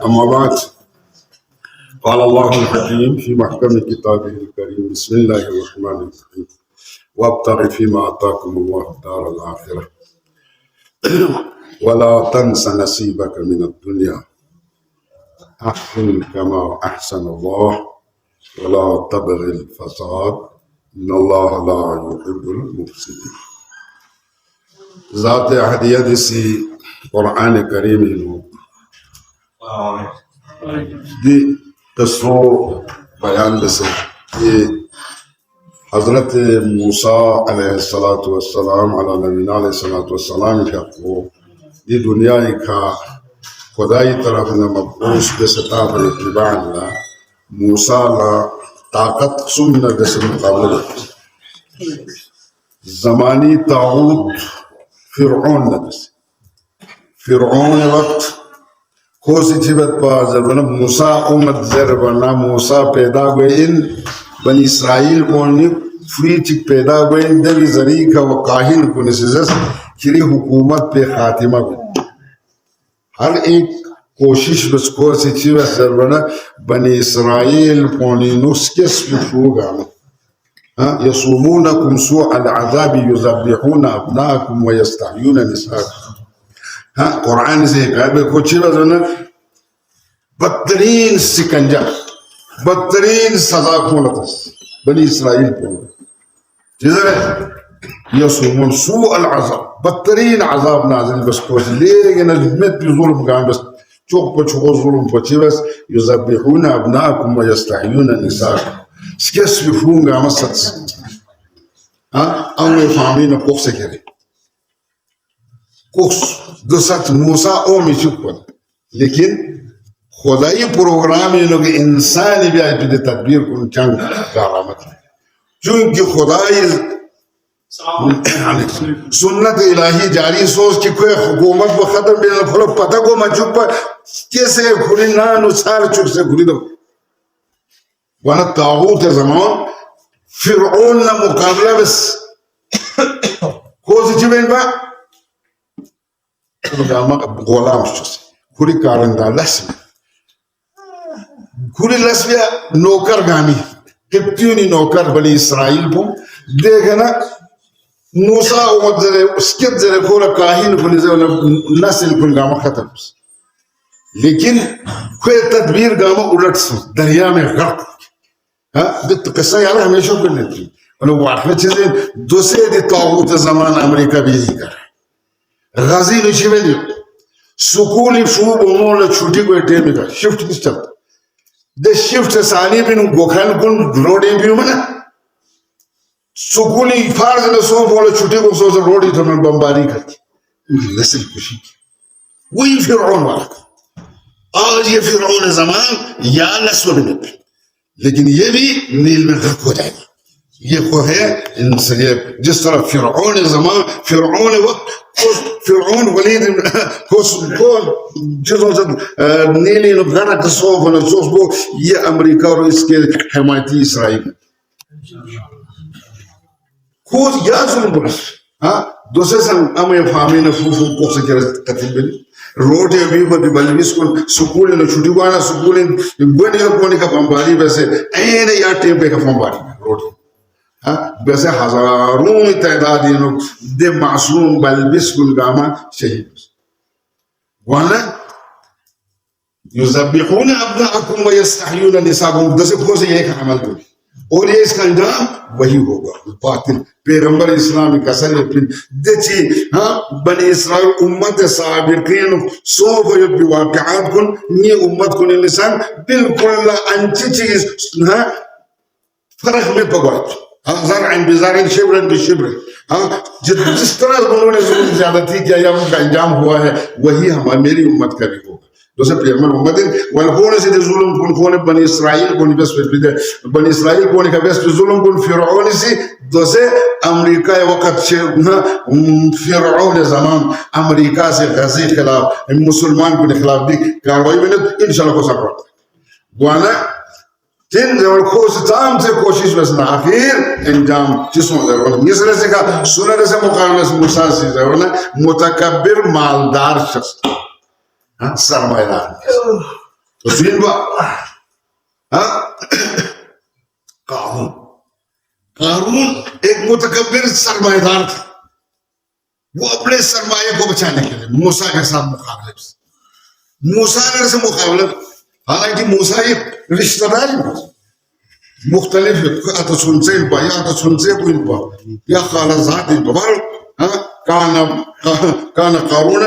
أما بعد قال الله الحكيم في محكم كتابه الكريم بسم الله الرحمن الرحيم وابتغ فيما آتاكم الله الدار الآخرة ولا تنس نصيبك من الدنيا أحسن كما أحسن الله ولا تبغ الفساد إن الله لا يحب المفسدين. ذات أحدية سی قرآن کریم دی قصو بیان دسے یہ حضرت موسیٰ علیہ السلام علی نبینا علیہ السلام کا کو دی دنیا کا خدای طرف نے مبعوث بستا پر اتباع اللہ موسیٰ اللہ طاقت سمنا دس مقابلہ زمانی تعود فرعون ندس فرعون وقت خوشی چیبت پا زربنا موسیٰ امت زربنا موسیٰ پیدا گوئے ان بنی اسرائیل کونی فری چک پیدا گوئے ان دلی ذریعہ و کاہن کو نسیزس کری حکومت پہ خاتمہ گوئے ہر ایک کوشش بس خوشی چیبت زربنا بنی اسرائیل کونی نسکس بشو گانا يصومونكم سوء العذاب يذبحون أبناءكم ويستحيون نساءكم قرآن سے کہا بے کچھ بزرنا بدترین سکنجا بدترین سزا کھولتس بنی اسرائیل کھولتا چیزا ہے يصومون سوء العذاب بدترین عذاب نازل بس کچھ لیکن اجمت بھی ظلم کہاں بس چوک پچھو ظلم پچھے بس يذبحون أبناءكم ويستحيون نساءكم سکس بفون گا مسد انوی فاہمین کوخ سے کرے کوخ دو ست موسیٰ اومی چکن لیکن خدای پروگرامی لوگ انسانی بھی آئی پیدے تدبیر کن چنگ کارامت چونکہ خدای سنت الہی جاری سوچ کہ کوئی حکومت بختم بینا پھلو پتہ کو میں چک پر کیسے کھلی نانو سال چک سے کھلی دو وانا تاغوت زمان فرعون نا مقابلہ بس خوزی چی بین با غلام شوسی کھوری کارندہ لسمی کھوری لسمی نوکر گامی قبطیونی نوکر بنی اسرائیل پو دیکھنا موسیٰ اومد زرے اسکت زرے کھورا کاہین کنی زرے نسل کن گاما ختم لیکن کوئی تدبیر گاما اڑٹ سو دریا میں غرق بیت قصہ یار ہمیشہ کرنے تھی انہوں واقع چیزیں دوسرے دی طاغوت زمان امریکہ بھی یہی کر رہے غازی نشی میں نہیں سکولی شوب امور چھوٹی کوئی ٹیم کا شفٹ کس چلتا دے شفٹ ثانی بھی نو گوکھن کن روڈی بھی ہوں نا سکولی فارز نے سو بولا چھوٹی کو سو سے روڈی تو میں بمباری کرتی نسل کشی کی وہی فرعون والا آج یہ فرعون زمان یا نسل بھی نہیں لیکن یہ بھی نیل میں غرق ہو جائے گا یہ خو ہے جس طرح فرعون زمان فرعون وقت فرعون ولید جزوں سے نیلی غرق صوف ونصوص بو یہ امریکہ اور اس کے حمایتی اسرائیل خود یا ظلم بلس دوسرے سے امی فامین فوفو کو سے قتل بلی روٹے بھی بڑی بلویس کن سکولی نو چھوٹی گوانا سکولی گوانی کا کونی کا پمباری بیسے این یا ٹیم پہ کا پمباری روٹے بیسے ہزاروں تعدادی نو دے معصوم بلویس کن گاما شہید گوانا یذبحون ابناءکم ویستحیون نساءکم دسے کھو سے ایک عمل دو اور یہ اس کا انجام وہی ہوگا باطل پیغمبر اسلامی کا سر دیچی بنی اسرائیل امت سابقین سوف یبی واقعات کن نی امت کن انسان بالکل انچی چیز فرق میں پگوات زرعن بزرعن شبرن بشبرن جس طرح انہوں نے ظلم زیادتی کیا یا ان کا انجام ہوا ہے وہی میری امت کا بھی ہوگا دوسرے پیغمبر محمد والکونے سے ظلم کن کونے بنی اسرائیل کونی بس بنی اسرائیل کونی کا بس ظلم کن فرعون سے دوسرے امریکہ وقت فرعون زمان امریکہ سے غزی خلاف مسلمان کو خلاف بھی کاروائی میں نے انشاءاللہ کو سب رکھتا گوانا جن زور خوش تام سے کوشش بس نا آخر انجام جسوں ضرور نہیں. اس طرح سے کہا سنر سے مقابلہ سے موسیٰ سے ضرور نا متکبر مالدار شخص سرمایہ دار تو سین با قارون ایک متکبر سرمایہ دار تھا. وہ اپنے سرمایہ کو بچانے کے لیے موسیٰ کے ساتھ مقابلہ موسیٰ سے مقابلہ. حالانکہ موسیٰ ایک رشتہ دار مختلف ہے تو سن سے ان پا یا تو سن سے ان پا یا خالہ ذات ان پا کانا قارون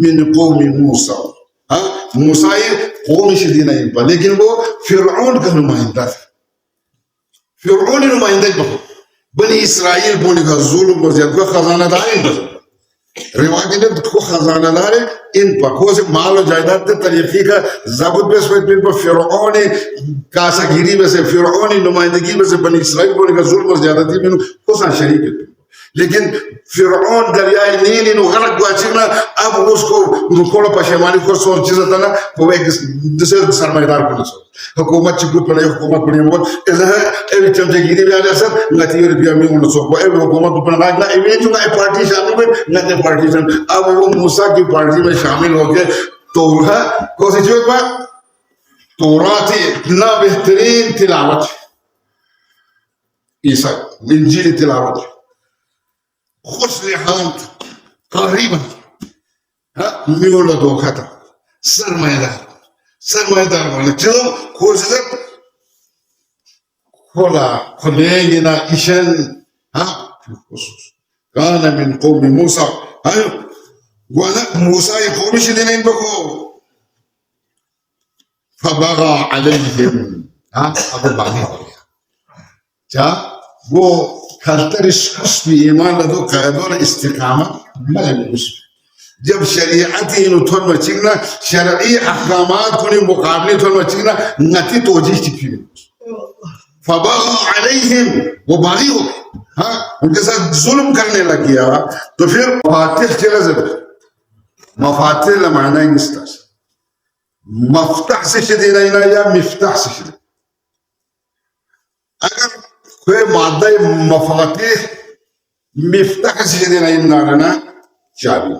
من قوم موسیٰ. موسیٰ قوم شدین ان پا لیکن وہ فرعون کا نمائندہ تھا. فرعون نمائندہ بہت بنی اسرائیل بولی کا ظلم وزیاد کو خزانہ دار ان پا روایتی نے کو خزانہ دار ان پا کو سے مال و جائداد تے طریقی کا ضابط بیس پر پا فرعون کاسا گیری میں سے فرعون نمائندگی میں سے بنی اسرائیل بولی کا ظلم وزیادتی میں کو سا شریک ہے. لیکن فرعون دریائے نیل انہوں غرق گوا چکنا اب اس کو کھوڑا پشیمانی کو سوچ چیزا تھا نا وہ ایک دوسرے سرمایہ دار کو نسو حکومت چکو پڑے حکومت پڑے موت ایسا ہے ایوی چمچے گیری بھی آجا سر نتی اور بیامی انہوں نسو کو ایوی حکومت پڑے ناکنا ایوی جو نا پارٹی شامل ہوئے نتی پارٹی شامل. اب وہ موسیٰ کی پارٹی میں شامل ہو گئے تو کوسی چوت با توراتی اتنا بہترین تلاوت عیسیٰ انجیل تلاوت خوش لحان تھا قریبا میولا دوکھا تھا سرمایہ دار والا چلو خوش لحان کھولا کھلینا اشن کانا من قوم موسیٰ موسیٰ قوم شدین ان بکو فبغا علیہم اب باغی ہو گیا وہ کھلتر اس بھی ایمان لدو قیدون استقامت ملے اس جب شریعتی انہوں تھوڑ میں چکنا شرعی احکامات کنی مقابلی تھوڑ میں چکنا نتی توجیح چکی فبغا علیہم وہ باغی ہو گئے ان کے ساتھ ظلم کرنے لگیا تو پھر مفاتح چلے زد مفاتح لمعنی نستاس مفتح سے شدینا یا مفتح سے شدینا. اگر کوئی مادہ مفاتح مفتاح سے دینا انہارنا چابی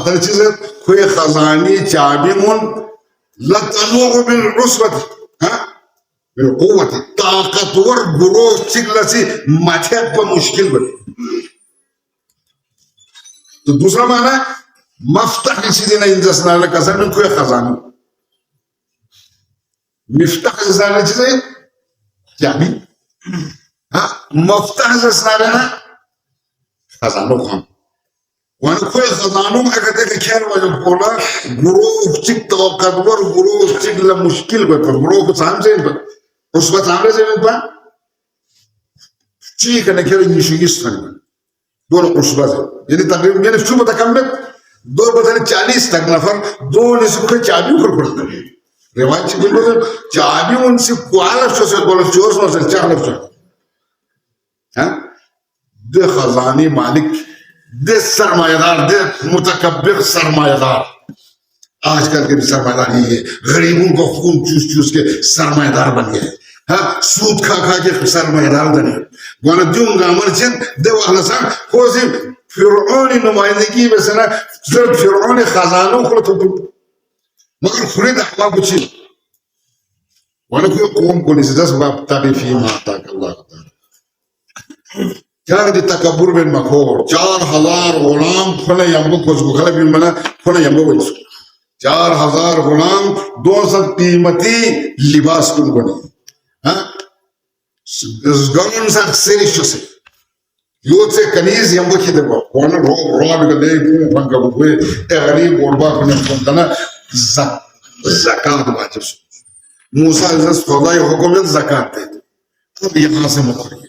در چیز ہے کوئی خزانی چابی من لتنوغ بالعصبت بالقوت طاقتور گروہ چکل سی مٹھک پا مشکل بڑی. تو دوسرا معنی مفتاح سے دینا انجسنا لکسر میں کوئی خزانی مفتاح سے سنانا چیز ہے چابی مفتاح سے سنانا نا خزانوں خان وانا کوئی خزانوں اگر دیکھے کھیر واجو بولا گروہ چک توقعدور گروہ چک لمشکل بطر گروہ کو سام سے ان پر اس بات سامنے سے ان پر چیئے کرنے کھیر نیشویس تھا دون عصبہ سے یعنی تقریب یعنی شو متکمت دو بطر 40 تک نفر دو نیسو کوئی چابیوں پر پڑھتا ہے روایت چیزیں بولتے چابی ان سے کوالف شو سے بولتے چوز میں سے چار لفظ دے خزانی مالک دے سرمایہ دار دے متکبر سرمایہ دار. آج کل کے بھی سرمایہ دار ہی ہے غریبوں کو خون چوس چوس کے سرمایہ دار بن گئے سود کھا کھا کے سرمایہ دار بنے گوانا دیوں گا مرچن دے والا سان خوزی فرعونی نمائندگی میں سے نا صرف فرعونی خزانوں کو تو مگر خرید احباب اچھی وانا کوئی قوم کو نہیں جس باب تابی فی ماتاک اللہ تعالی کیا کہ تکبر بن مکھور 4000 غلام کھنے یمبو کچھ بکھلا بھی منا کھنے یمبو بنسو 4000 غلام 200 قیمتی لباس کن بنے گرن سا سیرشو سے یود سے کنیز یمبو کی دے با وانا رواب کا دے پون پنکا بکوئے اے غریب غربا کنے کھنتنا زکاة واجب موسیٰ علیہ سودائی حکومت زکاة دے اب یہاں سے مقرر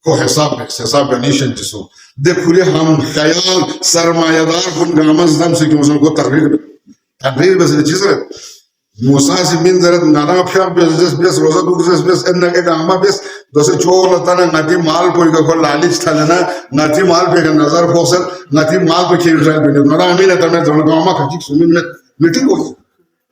کو حساب نیشن جسو دیکھو لئے ہم خیال سرمایہ دار کن گامز دم سے کہ موسیٰ کو تقریر بس چیز ہے موسیٰ سے من ذرت نانا پھیاں بیس روزہ دوکسیس بیس انکے گاما بیس دوسے چھوڑ لطانا ناتی مال پوئی کا کھول لالچ تھا لینا ناتی مال پہ کا نظر پوسر ناتی مال پہ کھیل جائے بینید نانا امین ہے ترمید زمان گاما کھچک سمین میں میٹنگ ہوئی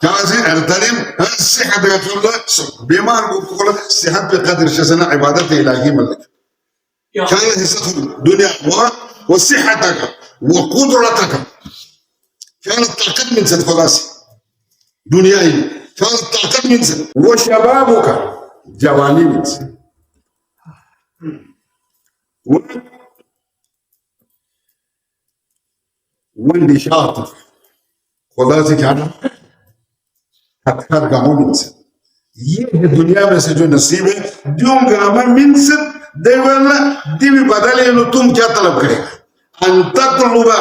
کیا سے ارتلم صحت کا بیمار کو صحت پہ قدر شسنا عبادت الہی ملک كان حصة الدنيا وصحتك وقدرتك كانت طاقت من سن خلاص دنياي كانت طاقت من سن وشبابك جواني من سن والنشاط خلاص كان ہتھیار گاؤں من سے یہ ہے دنیا میں سے جو نصیب ہے جو گاما من سے دیوانا دیوی بدلے نو تم کیا طلب کرے گا ان تطلبا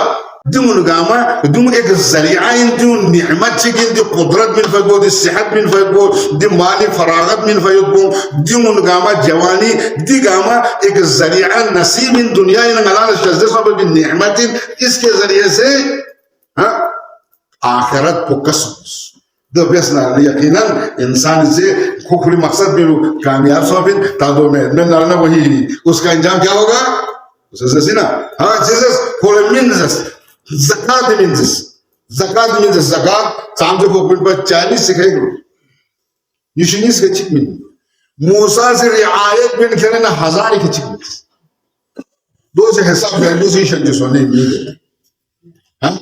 دون گاما دون ایک ذریعہ دون نعمت چکن دی قدرت من فیقو دی صحت من فیقو دی مالی فراغت من فیقو دون گاما جوانی دی گاما ایک ذریعہ نصیب ان دنیا ان ملال شزدے صاحب بھی نعمت اس کے ذریعے سے آخرت کو قسم دو بیسنا یقینا انسان سے کھوکھلی مقصد میں کامیاب صحابین تادو میں نارنا وہی اس کا انجام کیا ہوگا اسے سینا ہاں جیسس کھولے منزس زکاة منزس زکاة منزس زکاة سامجھے کھوکھلی پر 40 سکھائی گرو یشنیس کے چک من موسیٰ سے رعایت بن کھلے نا 1000 کے چک من دو سے حساب ویلیو سے شنجو سونے مل ہاں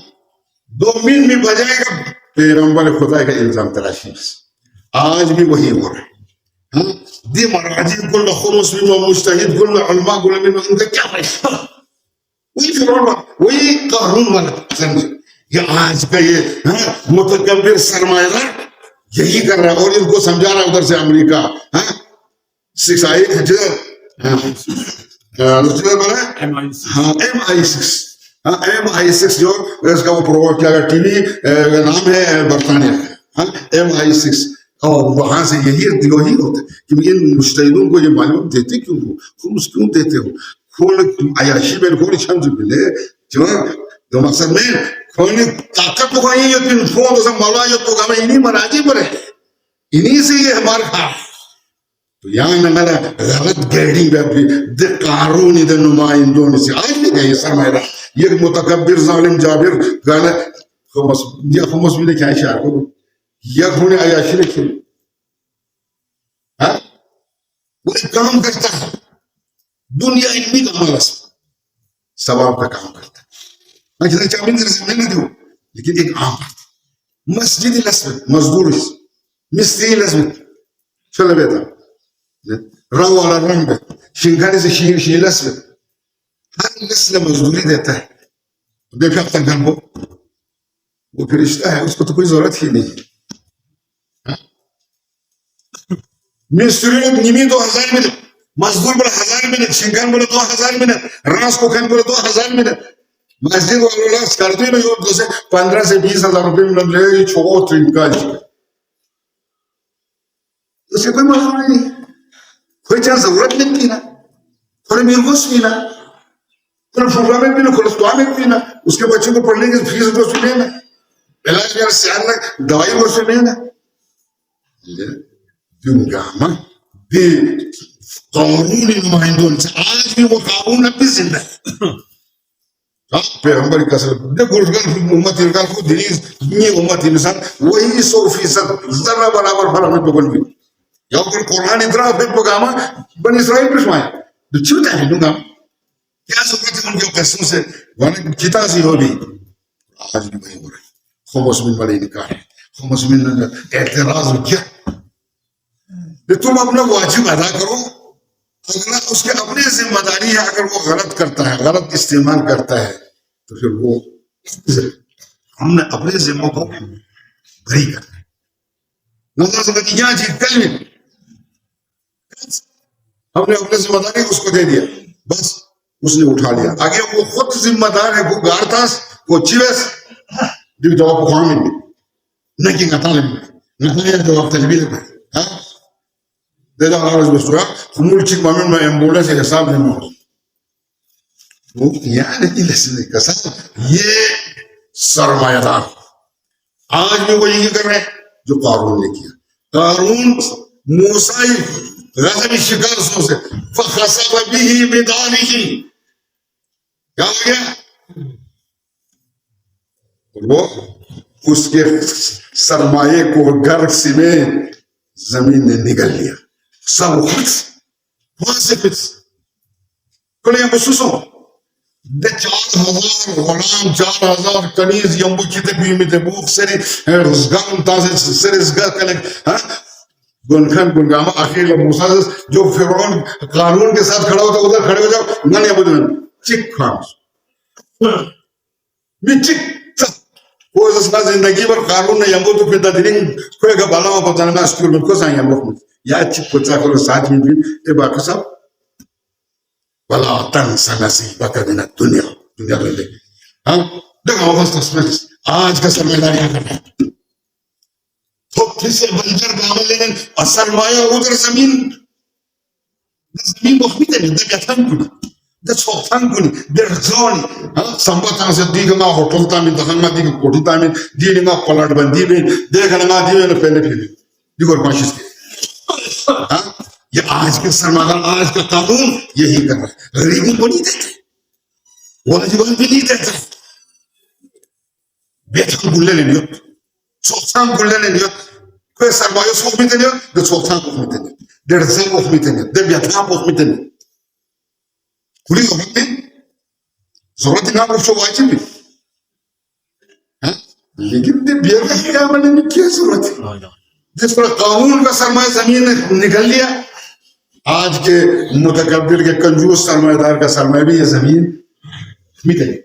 2 من میں بجائے گا پیغمبر خدا کا الزام تراشی آج بھی وہی ہو رہا ہے دی مراجع کل خمس میں مجتہد کل علماء کل میں ان کا کیا ہے وہی فرعون وہی قارون والا سمجھے یہ آج کا یہ متکبر سرمایہ دار یہی کر رہا ہے اور ان کو سمجھا رہا ہے ادھر سے امریکہ 6 MI6 MI6 جو اس کا وہ پرووائڈ کیا گیا ٹی وی نام ہے برطانیہ کا MI6 اور وہاں سے یہی ہوتا ہے کہ ان مجتہدوں کو یہ معلوم دیتے کیوں ہو خمس کیوں دیتے ہو کھول عیاشی میں کھول چھمز ملے جو مقصد میں کھولنے طاقت کو کہیں یہ تین کھول اسے مولا یہ تو ہمیں انہی مراجع پر ہے انہی سے یہ ہمارا کھا تو یہاں میرا غلط گیڈنگ بھی دے قارونی دے نمائندوں نے سے آج بھی گئی سرمائے رہا یہ متکبر ظالم جابر گانا خمس بھی لکھا ہے شاہ کو یک ہونے عیاشی لکھے وہ ایک کام کرتا ہے دنیا علمی کا مالا ثواب کا کام کرتا ہے میں کہتا چاہ منظر سے محنت ہوں لیکن ایک عام بات مسجد لسمت مزدور مستری لسمت چلو بیتا رو والا رنگ بیتا شنکھانے سے شیر لسمت ہر نسل مزدوری دیتا ہے دیکھا اب تک گھر وہ پھر رشتہ ہے اس کو تو کوئی ضرورت ہی نہیں مستری نیمی 2000 منٹ مزدور بولا 1000 منٹ شنکھان بولا 2000 منٹ راس کو کھان بولا 2000 منٹ مسجد والوں کرتے ہیں جو سے 15 سے 20 ہزار روپے مل رہے چھوٹ انکاج اس سے کوئی مزدور نہیں کوئی چاہ ضرورت نہیں تھی نا تھوڑے میرگوس بھی نا تھوڑے پروگرامنٹ بھی نا کولسٹوامنٹ بھی نا اس کے بچوں کو پڑھنے کی فیس کو سنے نا علاج میں سیان نا دوائی کو سنے نا دنگاما دی قارونی نمائندوں سے آج بھی وہ قارون اب بھی زندہ ہے پیغمبر کا صلی دیکھ گلگل امت ارگال کو دلیز یہ امت انسان وہی 100% ذرہ برابر فرق میں بگل بھی یا پھر قرآن اتنا پھر پگاما بن اسرائیل پر شمائے تو چھوٹا ہے دنگا کیا ضرورت ہے ان کے قسم سے وانا کتا سی ہو بھی آج بھی وہی ہو رہے خمس من والی نکاح ہے خمس من اعتراض کیا تم اپنا واجب ادا کرو اگر اس کے اپنے ذمہ داری ہے اگر وہ غلط کرتا ہے غلط استعمال کرتا ہے تو پھر وہ ہم نے اپنے ذمہ کو بری کرنا ہے نظر سے یہاں جی کل میں ہم نے اپنے ذمہ داری اس کو دے دیا بس اس نے اٹھا لیا آگے وہ خود ذمہ دار ہے وہ گارتاس وہ چیویس جو جواب کو خواہ میں نہ کہ نتالے میں نتالے جواب تجبیر میں دے دا آرز بسرا خمول چک مامن میں ایمبولے سے حساب نہیں ہو وہ یعنی کی لسنے کا ساتھ یہ سرمایہ دار آج بھی وہ یہ کر رہے ہیں جو قارون نے کیا قارون موسیٰ غضب شکار سو سے فخصب بھی بدانہی کیا ہو گیا وہ اس کے سرمایے کو گھر سمیت زمین نے نگل لیا. سب خود وہاں سے کلے بسوسو de 4,000 غلام 4,000 کنیز یمبو کتے بیمیتے بوک سری رزگان تازے سری رزگا کلک گنخان گنگاما اخیل موسیٰ جو فرعون قانون کے ساتھ کھڑا ہوتا ادھر کھڑے ہو جاؤ نہ نہیں ابودن چک خامس بھی چک وہ اسنا زندگی پر قانون نے یمبو تو پیدا دینگ کوئی کا بالا ہوا پتانا میں اسکول میں کو سائیں یمبو میں یا چک پچا کرو ساتھ میں بھی اے باقی صاحب ولا تنسى نصيبك من الدنيا دنیا میں لے ہاں دیکھا وقت تصمیل آج کا سرمایداری کر رہا ہے تو پھر سے بنجر گامل لینے اور سرمایہ ادھر زمین مخمیتے نہیں دے بیتھان کنی دے چھوٹان کنی دے رزونی سمبتان سے دیگا ما ہوتل تامین دخان ما دیگا کوٹی تامین دیگا ما پلاٹ بندی بین دیگا ما دیگا نا پہلے پھیلے دیگا اور پانچیس کے یہ آج کے سرمایہ آج کا قانون یہی کر رہا ہے غریبوں کو نہیں دیتے واجبان بھی نہیں دیتے بیتھان گلے لینی ہو چھوٹان گلے لینی ہو کوئی سرمایہ سوک میتے نہیں ہو دے چھوٹان کو میتے نہیں دے رزان کو میتے نہیں دے بیتھان کو میتے نہیں کلی ضرورت نہیں ضرورت نام رفشو واجب بھی لیکن دے بیتھان کے عملے میں کیا ضرورت ہے جس پر قانون کا سرمایہ زمین نے نکل لیا آج کے متکبر کے کنجوس سرمایہ دار کا سرمایہ بھی یہ زمین میتے نہیں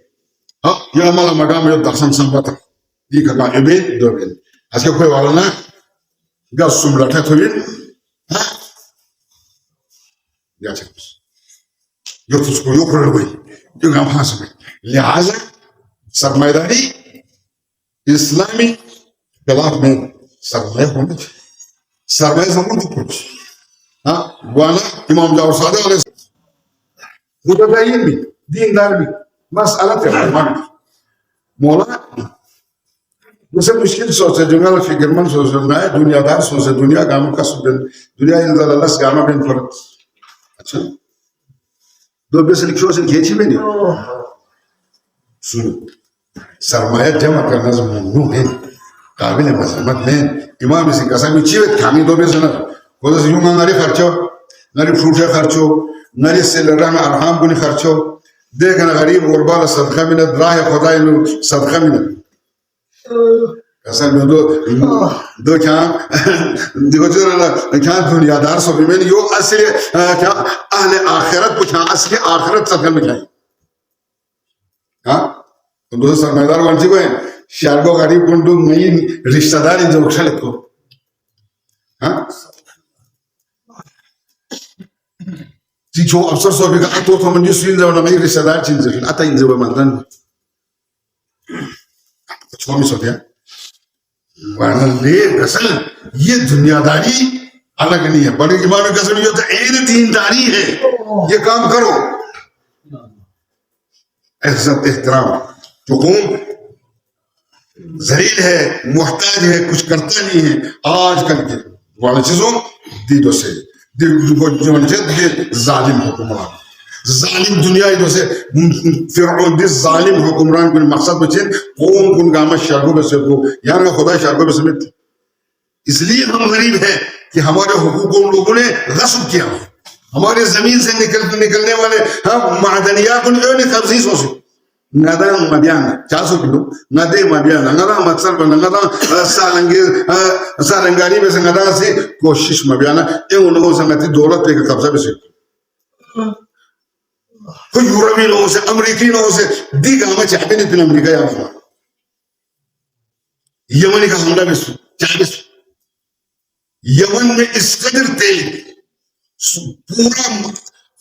ہاں یہ ہمارا مقام ہے دخسن سنبتا یہ کہا ابے دو بین آج کے کوئی والا نا گا سم لٹھا تھوین ہاں یا چکس یہ تجھ کو یو پرڑ ہوئی یہ گام ہاں سمیں لہذا سرمایہ داری اسلامی خلاف میں سرمایہ ہونا چاہیے سرمایہ زمان تو پوچھ ہاں وانا امام جعفر صادق علیہ السلام متدین بھی دیندار بھی مسئلہ تیرمان مولا جسے مشکل سوچے جنگل فکر من سوچنا ہے دنیا دار سوچے دنیا گاموں کا سوچے دنیا انزال اللہ سے گاما بین فرد اچھا دو بیس لکھو سے کھیچی میں نہیں سنو سرمایہ جمع کرنا ممنوع ہے قابل مذہمت میں امام اسی قسم چیوت کھامی دو بیس نہ وہ تو یوں ناری خرچو ناری فروٹے خرچو ناری سیلران ارحام کنی خرچو دیکھنا غریب غربال صدقہ منت راہ خدای نو صدقہ منت قسم میں دو کھان دیکھو چیزا کھان دنیا دار سو بھی میں یو اصلی اہل آخرت کو کھان اصلی آخرت صدقہ میں کھائیں ہاں تو دو سرمایہ دار وانچی کو ہیں شارگو غریب کنڈو نئی رشتہ داری جو اکشلت کو ہاں جی جو افسر سو بھی کہا تو من جو سوین زمان میں رشتہ دار چین زفین آتا ان زبا مندن چھومی سو دیا وانا لے رسل یہ دنیا داری الگ نہیں ہے بڑی امام قسم یہ تو این دینداری ہے یہ کام کرو عزت احترام جو قوم ذلیل ہے محتاج ہے کچھ کرتا نہیں ہے آج کل کے والا چیزوں دیدو سے ظالم حکمران ظالم دنیا سے فرعون دی ظالم حکمران کو مقصد بچین قوم کن گاما شرگو بے سے کو یہاں کا خدا شرگو بے سمیت اس لیے ہم غریب ہیں کہ ہمارے حقوق ان لوگوں نے غصب کیا ہمارے زمین سے نکلنے والے ہم معدنیات ان لوگوں نے قبضی سوچے ندا مبیانا 400 کلو ندے مبیانا ندا مقصد پر ندا سالنگاری میں سے ندا سے کوشش مبیانا اے انہوں سے نتی دولت پہ قبضہ بے سے کوئی یورپی لوگوں سے امریکی لوگوں سے دیگا ہمیں چاہتے نہیں تین امریکہ یا ہوا یمنی کا حملہ میں سو چاہتے سو یمن میں اس قدر تیل پورا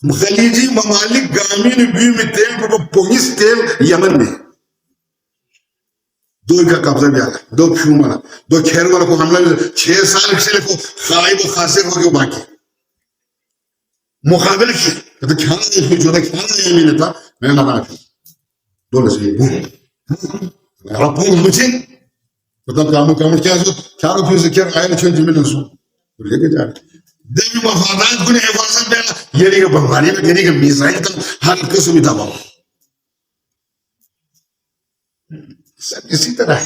خلیجی ممالک گامین بیو میں تیل پر پوہیس تیل یمن میں دو کا قبضہ بھی آگا دو پھیوں مانا دو کھیر والا کو حملہ میں 6 سال سے لے کو خائب و خاسر ہو گئے باقی مقابل کی تو کھانا نہیں جو کھانا نہیں میں نے تھا میں نہ کھانا دو لسے بھون رب بھون مجھے پتہ کامل کیا سو کیا رو پھر ذکر آئے چھوئے جمعے نسو تو لے کے جا رہے دیوی مفادات کو نے حفاظت دینا یہ نہیں کہ بمباری میں یہ نہیں کہ میزائل تک ہر قسمی دباؤ سب اسی طرح ہے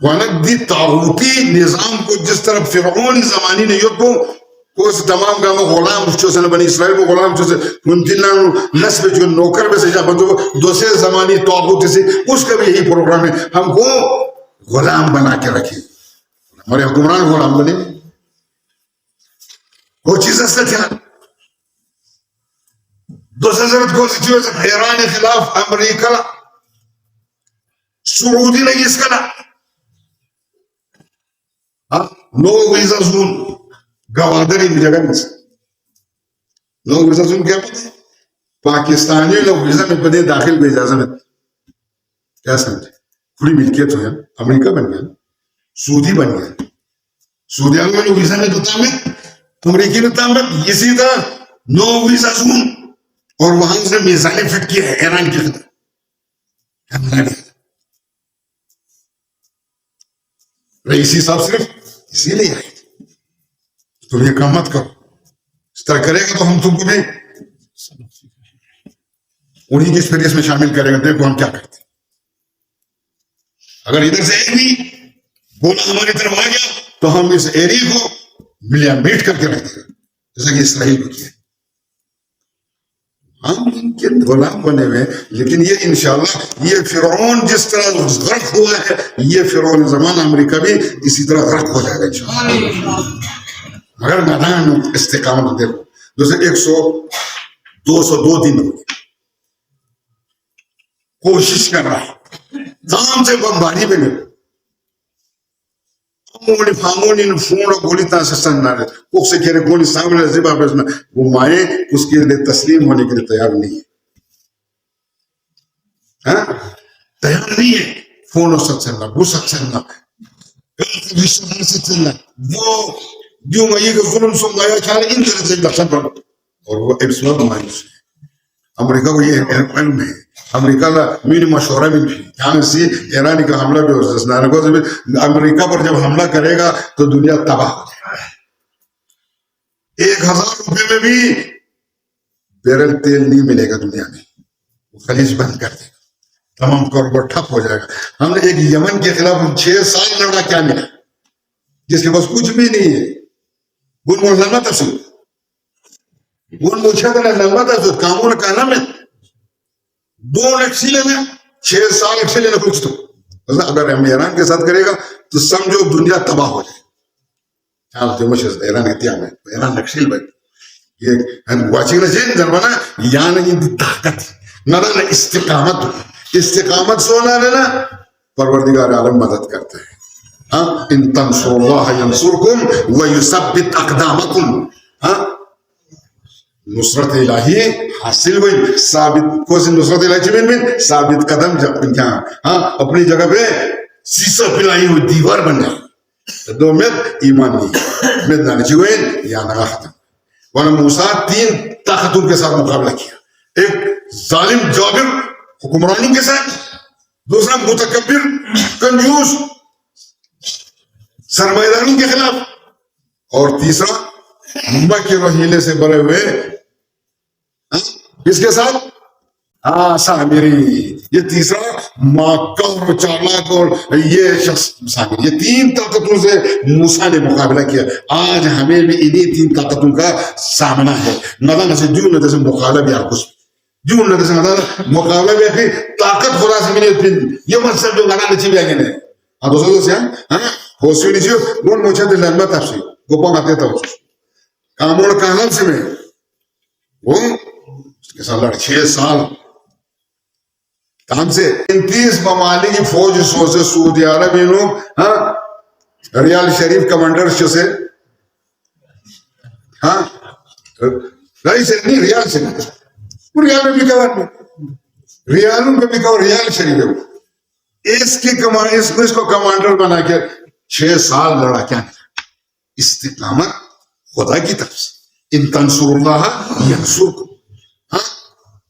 ونک دی طاغوتی نظام کو جس طرح فرعون زمانی نے یو کو تمام کا غلام چوسن بنی اسرائیل کو غلام چوسے منتنان نسب جو نوکر میں سے جا بندو دوسرے زمانی طاغوت سے اس کا بھی یہی پروگرام ہے ہم کو غلام بنا کے رکھیں ہمارے حکمران غلام بنے وہ چیز سے تھا دوسرے ضرورت کو سچویس ایران خلاف امریکہ سعودی نے اس کا نو ویزا زون گوادر ان جگہ میں نو ویزا زون کیا پتہ پاکستانی لوگ ویزا میں پدے داخل بھی اجازت میں کیا سمجھے پوری ملکیت ہو امریکہ بن گیا سعودی بن گیا سعودی میں لوگ ویزا میں دوتا میں امریکی نے تعمت اسی طرح نو ویزا زون اور وہاں سے میزائل فٹ کیا ہے ایران کی خطر رئیسی صاحب صرف اسی لیے آئے تم یہ کام مت کرو اس طرح کرے گا تو ہم تم کو بھی انہیں کی اسپیریس میں شامل کرے گا دیکھو ہم کیا کرتے اگر ادھر سے ایک بھی بولا ہماری طرف آ گیا تو ہم اس ایریا کو ملیا میٹ کر کے رکھ دیں گے جیسا کہ اسرائیل کو کیا ہم ان کے غلام بنے ہوئے لیکن یہ انشاءاللہ یہ فرعون جس طرح غرق ہوا ہے یہ فرعون زمانہ امریکہ بھی اسی طرح غرق ہو جائے گا انشاءاللہ مگر میدان استقامت دیکھو جیسے 202 دن ہو گئے کوشش کر رہا ہے دام سے بمباری میں نہیں امونی فامونی فون گولی تا سے سن نہ رہے کوک سے کہہ رہے گولی سامنے زبا پہ وہ مائیں اس کے لیے تسلیم ہونے کے لیے تیار نہیں ہے تیار نہیں ہے فون ست چلنا وہ ست چلنا رشتہ سے چلنا وہ جو میں کہ ظلم سنگایا چاہ ان طرح سے لکشن پر اور وہ ایپسلوٹ مایوس ہے امریکہ کو یہ علم ہے امریکہ کا میری مشورہ بھی یہاں سے ایرانی کا حملہ بھی ہو سکتا ہے امریکہ پر جب حملہ کرے گا تو دنیا تباہ ہو جائے گا 1000 روپے میں بھی بیرل تیل نہیں ملے گا دنیا میں وہ خلیج بند کر دے گا تمام کاروبار ٹھپ ہو جائے گا ہم نے ایک یمن کے خلاف 6 سال لڑا کیا ملا جس کے پاس کچھ بھی نہیں ہے گن مولانا تفصیل گن مجھے لمبا تھا کاموں نے کہنا میں 2 ایکسیلے میں 6 سال ایکسیلے نہ کچھ تو اگر ہم ایران کے ساتھ کرے گا تو سمجھو دنیا تباہ ہو جائے ایران اتیام ہے ایران نقشیل بھائی یہ واچنگ جین دربانا یعنی طاقت نہ استقامت سونا لینا پروردگار عالم مدد کرتا ہے ان تنصروا اللہ ینصرکم ویثبت اقدامکم نصرت الہی حاصل ہوئی ثابت کوئی نصرت الہی چمین میں ثابت قدم جب اپنی جگہ پہ سیسا پلائی ہوئی دیوار بن جائے دو میں ایمان نہیں میں دانچی ہوئے یا نگاہ ختم وانا موسیٰ 3 طاقتوں کے ساتھ مقابلہ کیا ایک ظالم جابر حکمرانوں کے ساتھ دوسرا متکبر کنجوس سرمایداروں کے خلاف اور تیسرا مکہ وحیلے سے بڑے ہوئے کس کے ساتھ سامری یہ تیسرا ماکر و چالاک اور یہ شخص سامری یہ 3 طاقتوں سے موسیٰ نے مقابلہ کیا آج ہمیں بھی انہیں 3 طاقتوں کا سامنا ہے نظر سے جو نظر سے مقابلہ بھی آپ جو نظر سے نظر مقابلہ بھی آخری طاقت خدا سے ملے یہ مطلب جو گانا نچی بھی آگے نہیں دوستوں سے ہوسوی نیچے گون موچہ دل لنبا تفسی گوپا ماتے تھا کامون کانل سے میں وہ اس کے ساتھ 6 سال کام سے 29 ممالک کی فوج سوچے سعودی عرب انہوں ریال شریف کمانڈر سے رئیس نہیں ریال سے ریال میں بھی کور میں ریالوں میں بھی کور ریال شریف ہے اس کو کمانڈر بنا کے 6 سال لڑا کیا استقامت خدا کی طرف سے ان تنصروا اللہ ینصرکم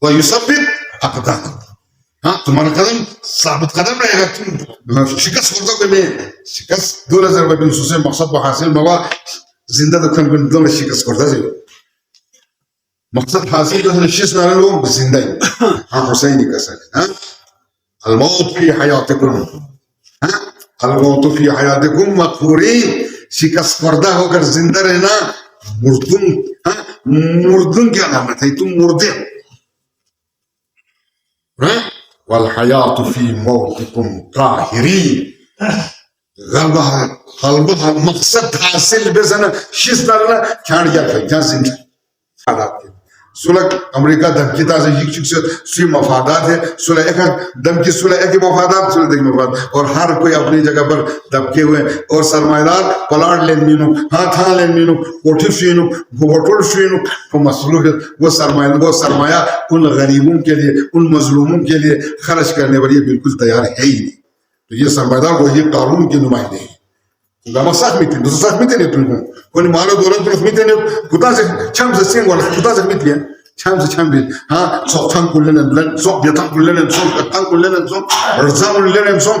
ویثبت اقدامکم تمہارا قدم ثابت قدم رہے گا تم شکست ہوتا کوئی میں شکست 2000 روپے سے مقصد کو حاصل موا زندہ دکھن کو دولار شکست کرتا ہے مقصد حاصل کرنے شیش نہ لوگ زندہ ہی حسین ہی کر سکے الموت فی حیاتکم الموت فی حیاتکم مقبورین، شکست خوردہ ہو کر زندہ رہنا مردن. مردن کیا علامت ہے؟ تم مردے ہو. والحیات فی موتکم قاہرین. غلبہ مقصد حاصل بزنہ شیز دارنا کھانڈ گیا کھائی جہاں زندہ مفادات کے صلح امریکہ دھمکی تازہ یک سی مفادات ہے. صلح ایک دھمکی صلح ایک مفادات صلح دیکھ مفادات، اور ہر کوئی اپنی جگہ پر دبکے ہوئے. اور سرمایہ دار پلاٹ لین مینو ہاں لین مینو کوٹھی شوینو ہوٹل شوینو تو مسلوح وہ سرمایہ ان غریبوں کے لیے ان مظلوموں کے لیے خرچ کرنے پر یہ بالکل تیار ہے ہی نہیں. تو یہ سرمایہ دار وہی قانون کے نمائندے ہیں. Gama sakmitin, dosa sakmitin yapın. Koni malo dolar sakmitin yap. Kutazık çam zesing var, kutazık mitliye. Çam bil. Ha, soktan kullenen, sok yatan kullenen, sok yatan kullenen, sok rızam kullenen, sok.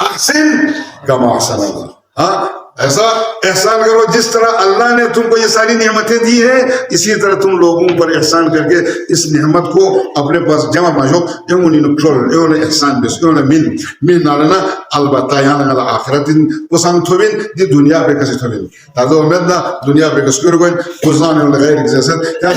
احسن کما احسن اللہ. ہاں ایسا احسان کرو جس طرح اللہ نے تم کو یہ ساری نعمتیں دی ہیں، اسی طرح تم لوگوں پر احسان کر کے اس نعمت کو اپنے پاس جمع ماجو. ایون نکل ایون احسان بس ایون من نالنا البتہ یعنی على آخرت وسان تھوین دی دنیا پہ کسی تھوین تازہ امیدنا دنیا پہ کسی کرو گوین خزان غیر جیسے یا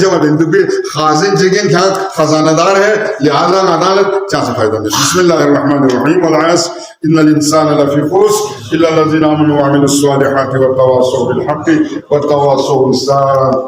جمع بندو بھی خازن جگین کیا خزانہ دار ہے، لہذا عدالت چاہ سے فائدہ میں. بسم اللہ الرحمن الرحیم. والعصر ان الانسان لفی خسر الا الذین آمنوا وعملوا الصالحات وتواصوا بالحق وتواصوا بالصبر.